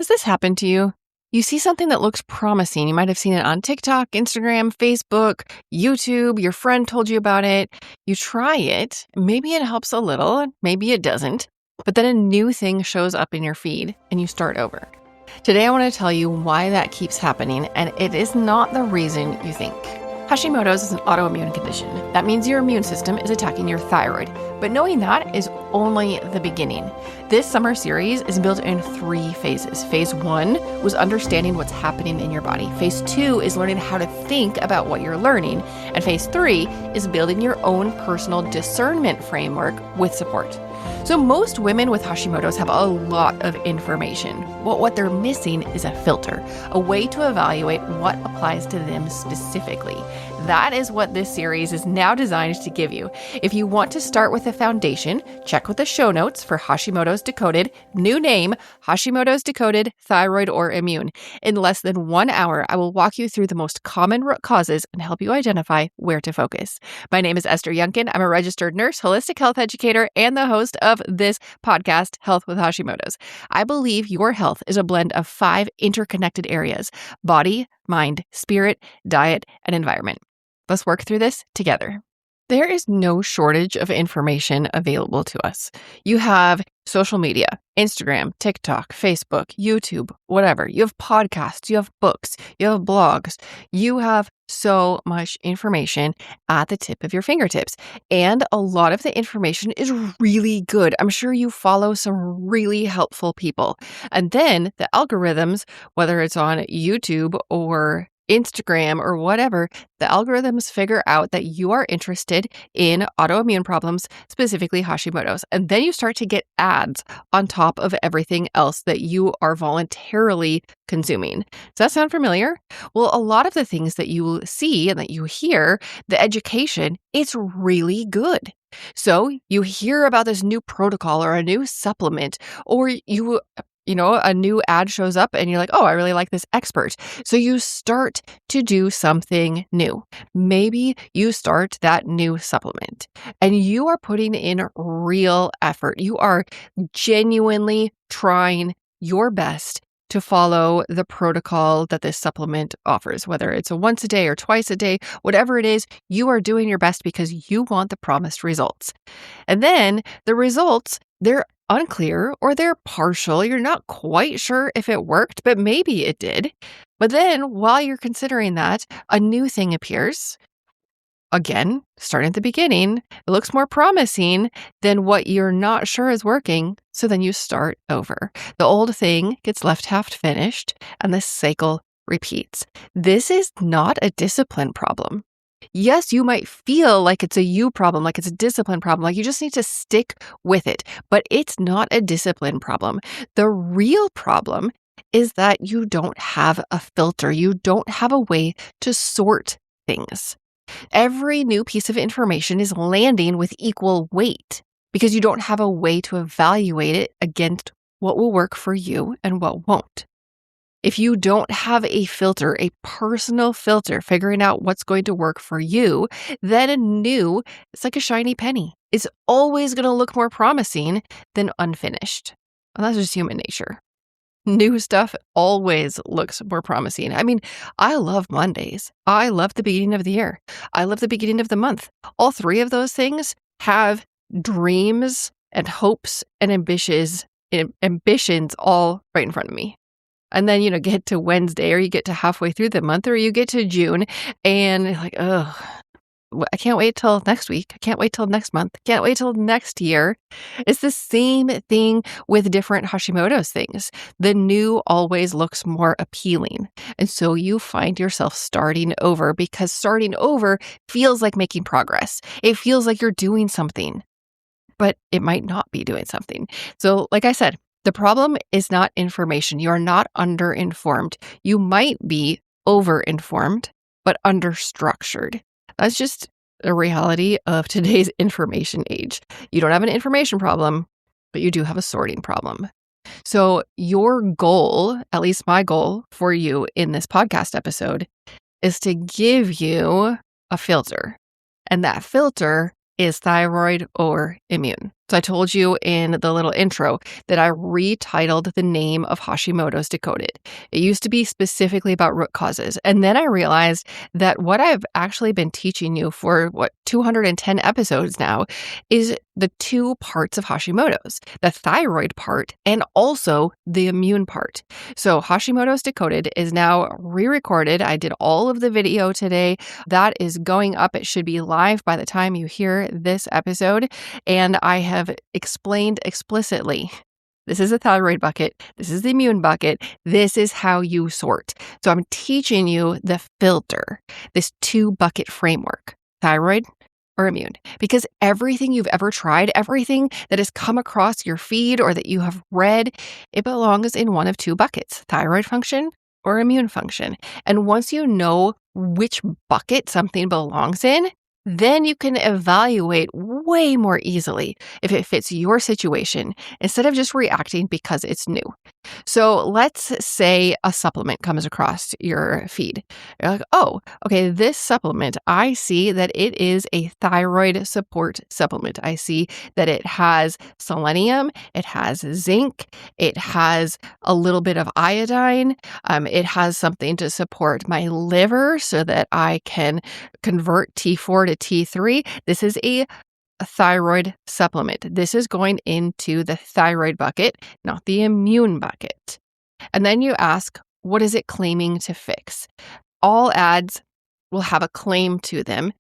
Has this happened to you? You see something that looks promising. You might have seen it on TikTok, Instagram, Facebook, YouTube. Your friend told you about it. You try it. Maybe it helps a little, maybe it doesn't. But then a new thing shows up in your feed and you start over. Today, I want to tell you why that keeps happening, and it is not the reason you think. Hashimoto's is an autoimmune condition. That means your immune system is attacking your thyroid. But knowing that is only the beginning. This summer series is built in 3 phases. Phase 1 was understanding what's happening in your body. Phase 2 is learning how to think about what you're learning. And phase 3 is building your own personal discernment framework with support. So most women with Hashimoto's have a lot of information. Well, what they're missing is a filter, a way to evaluate what applies to them specifically. That is what this series is now designed to give you. If you want to start with a foundation, check with the show notes for Hashimoto's Decoded, new name, Hashimoto's Decoded, Thyroid or Immune. In less than 1 hour, I will walk you through the most common root causes and help you identify where to focus. My name is Esther. I'm a registered nurse, holistic health educator, and the host of this podcast, Health with Hashimoto's. I believe your health is a blend of 5 interconnected areas: body, mind, spirit, diet, and environment. Let's work through this together. There is no shortage of information available to us. You have social media, Instagram, TikTok, Facebook, YouTube, whatever. You have podcasts, you have books, you have blogs. You have so much information at the tip of your fingertips. And a lot of the information is really good. I'm sure you follow some really helpful people. And then the algorithms, whether it's on YouTube or Instagram or whatever, the algorithms figure out that you are interested in autoimmune problems, specifically Hashimoto's. And then you start to get ads on top of everything else that you are voluntarily consuming. Does that sound familiar? Well, a lot of the things that you see and that you hear, the education, it's really good. So you hear about this new protocol or a new supplement, or a new ad shows up and you're like, oh, I really like this expert. So you start to do something new. Maybe you start that new supplement and you are putting in real effort. You are genuinely trying your best to follow the protocol that this supplement offers, whether it's a once a day or twice a day, whatever it is, you are doing your best because you want the promised results. And then the results, they're unclear or they're partial. You're not quite sure if it worked, but maybe it did. But then while you're considering that, a new thing appears. Again, starting at the beginning, it looks more promising than what you're not sure is working. So then you start over. The old thing gets left half finished and the cycle repeats. This is not a discipline problem. Yes, you might feel like it's a you problem, like it's a discipline problem, like you just need to stick with it, but it's not a discipline problem. The real problem is that you don't have a filter. You don't have a way to sort things. Every new piece of information is landing with equal weight because you don't have a way to evaluate it against what will work for you and what won't. If you don't have a filter, a personal filter, figuring out what's going to work for you, then it's like a shiny penny. It's always going to look more promising than unfinished. And that's just human nature. New stuff always looks more promising. I mean, I love Mondays. I love the beginning of the year. I love the beginning of the month. All 3 of those things have dreams and hopes and ambitions all right in front of me. And then, get to Wednesday or you get to halfway through the month or you get to June and you're like, oh, I can't wait till next week. I can't wait till next month. I can't wait till next year. It's the same thing with different Hashimoto's things. The new always looks more appealing. And so you find yourself starting over because starting over feels like making progress. It feels like you're doing something, but it might not be doing something. So like I said, the problem is not information. You are not under-informed. You might be over-informed, but under-structured. That's just a reality of today's information age. You don't have an information problem, but you do have a sorting problem. So your goal, at least my goal for you in this podcast episode, is to give you a filter. And that filter is thyroid or immune. So I told you in the little intro that I retitled the name of Hashimoto's Decoded. It used to be specifically about root causes. And then I realized that what I've actually been teaching you for 210 episodes now is the two parts of Hashimoto's, the thyroid part and also the immune part. So Hashimoto's Decoded is now re-recorded. I did all of the video today. That is going up. It should be live by the time you hear this episode. And I have explained explicitly, this is a thyroid bucket. This is the immune bucket. This is how you sort. So I'm teaching you the filter, this 2-bucket framework, thyroid or immune, because everything you've ever tried, everything that has come across your feed or that you have read, it belongs in one of 2 buckets, thyroid function or immune function. And once you know which bucket something belongs in, then you can evaluate way more easily if it fits your situation instead of just reacting because it's new. So let's say a supplement comes across your feed. You're like, oh, okay, this supplement, I see that it is a thyroid support supplement. I see that it has selenium, it has zinc, it has a little bit of iodine, it has something to support my liver so that I can convert T4 to T3. This is a thyroid supplement. This is going into the thyroid bucket, not the immune bucket. And then you ask, what is it claiming to fix? All ads will have a claim to them.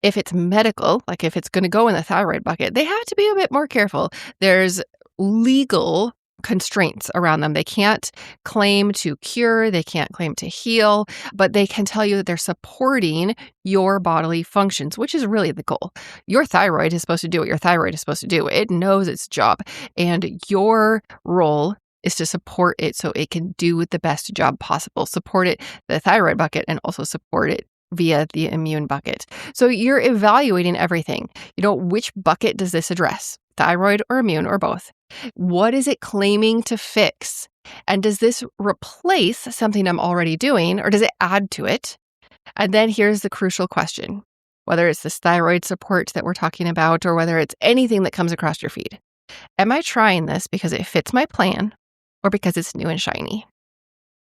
If it's medical, like if it's going to go in the thyroid bucket, they have to be a bit more careful. There's legal constraints around them. They can't claim to cure, they can't claim to heal, but they can tell you that they're supporting your bodily functions, which is really the goal. Your thyroid is supposed to do what your thyroid is supposed to do. It knows its job, and your role is to support it so it can do the best job possible. Support it, the thyroid bucket, and also support it via the immune bucket. So you're evaluating everything. Which bucket does this address? Thyroid or immune or both? What is it claiming to fix? And does this replace something I'm already doing, or does it add to it? And then here's the crucial question, whether it's this thyroid support that we're talking about, or whether it's anything that comes across your feed. Am I trying this because it fits my plan or because it's new and shiny?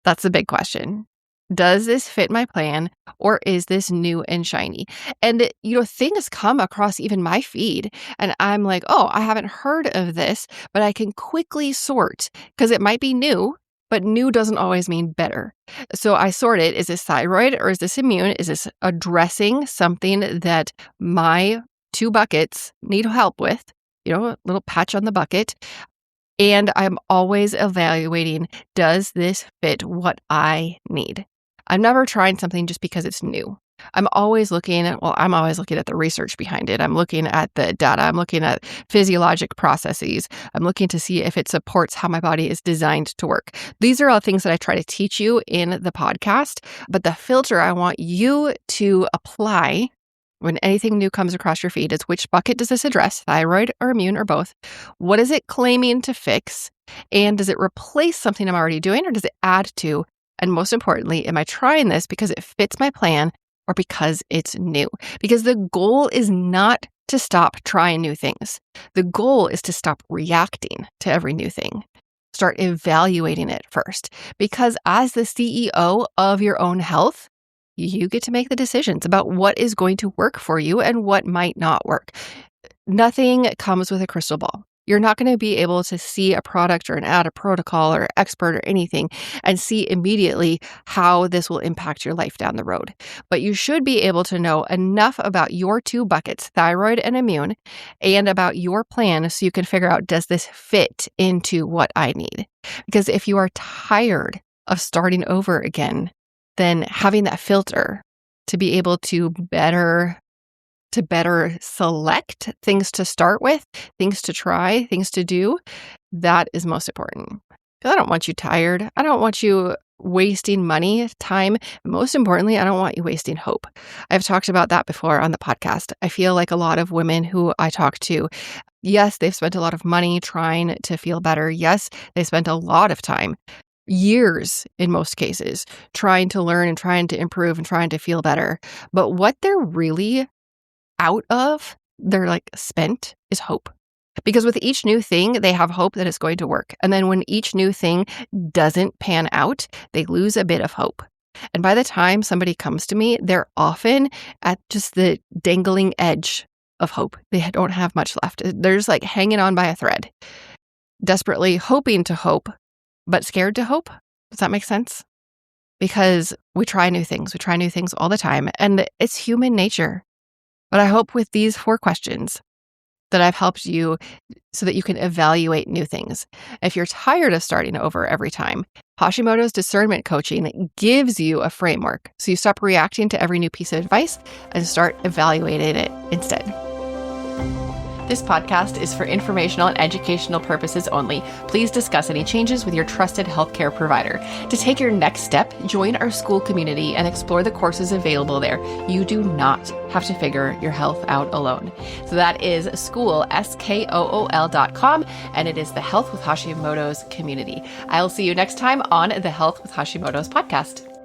That's the big question. Does this fit my plan, or is this new and shiny? And, things come across even my feed, and I'm like, oh, I haven't heard of this, but I can quickly sort because it might be new, but new doesn't always mean better. So I sort it. Is this thyroid or is this immune? Is this addressing something that my 2 buckets need help with? A little patch on the bucket. And I'm always evaluating, does this fit what I need? I'm never trying something just because it's new. I'm always looking at the research behind it. I'm looking at the data. I'm looking at physiologic processes. I'm looking to see if it supports how my body is designed to work. These are all things that I try to teach you in the podcast, but the filter I want you to apply when anything new comes across your feed is, which bucket does this address, thyroid or immune or both? What is it claiming to fix? And does it replace something I'm already doing, or does it add to? And most importantly, am I trying this because it fits my plan or because it's new? Because the goal is not to stop trying new things. The goal is to stop reacting to every new thing. Start evaluating it first. Because as the CEO of your own health, you get to make the decisions about what is going to work for you and what might not work. Nothing comes with a crystal ball. You're not going to be able to see a product or an ad, a protocol or expert or anything and see immediately how this will impact your life down the road. But you should be able to know enough about your 2 buckets, thyroid and immune, and about your plan so you can figure out, does this fit into what I need? Because if you are tired of starting over again, then having that filter to be able to better select things to start with, things to try, things to do, that is most important. Because I don't want you tired. I don't want you wasting money, time. Most importantly, I don't want you wasting hope. I've talked about that before on the podcast. I feel like a lot of women who I talk to, yes, they've spent a lot of money trying to feel better. Yes, they spent a lot of time, years in most cases, trying to learn and trying to improve and trying to feel better. But what they're really out of, they're spent, is hope. Because with each new thing, they have hope that it's going to work. And then when each new thing doesn't pan out, they lose a bit of hope. And by the time somebody comes to me, they're often at just the dangling edge of hope. They don't have much left. They're just like hanging on by a thread, desperately hoping to hope, but scared to hope. Does that make sense? Because we try new things. We try new things all the time, and it's human nature. But I hope with these 4 questions that I've helped you so that you can evaluate new things. If you're tired of starting over every time, Hashimoto's discernment coaching gives you a framework. So you stop reacting to every new piece of advice and start evaluating it instead. This podcast is for informational and educational purposes only. Please discuss any changes with your trusted healthcare provider. To take your next step, join our school community and explore the courses available there. You do not have to figure your health out alone. So that is school, SKOOL.com, and it is the Health with Hashimoto's community. I'll see you next time on the Health with Hashimoto's podcast.